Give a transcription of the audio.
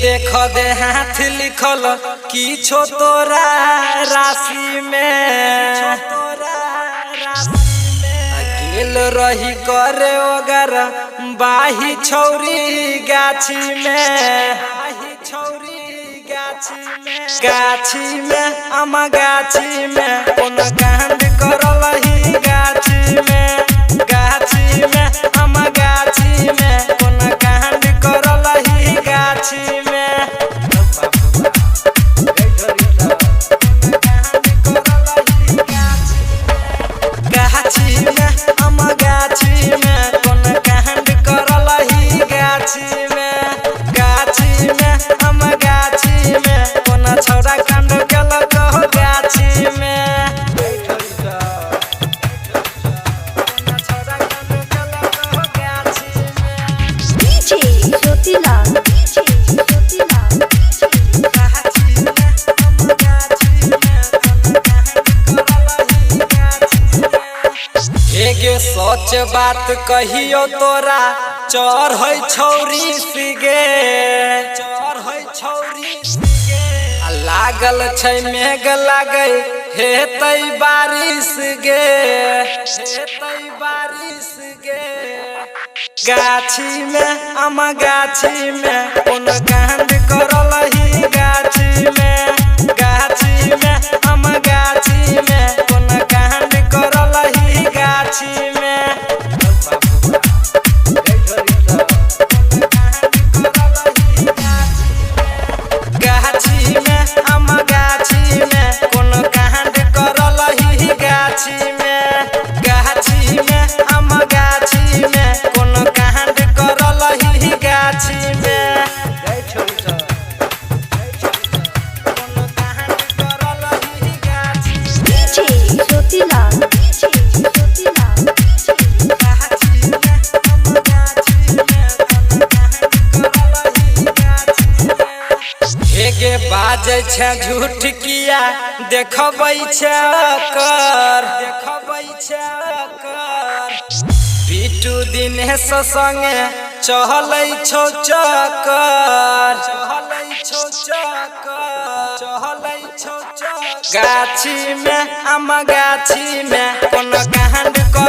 देख दे हाथ लिखल किछो तोरा राशि में अकेल रही करे ओगर बाही छौरी गाछी में गाछी में अमा गाछी में कोन कांड करल ही गाछी में अमा गाछी में कोन कांड करल ही गाछी में सच बात कहियो तोरा चोर है छौरी सिगे लागल छै मेघ लागे हेतै बारिश गे गाछी में अमा गाछी में कोन कांड करल ही गाछी में अमा गाछी में कोन कांड करल ही गाछी में बाजे छे झूठ किया देखबै छे कर बिटू दिनेश संगे चहलै छौ चक्कर गाछी में अमा गाछी में कोन कांड कर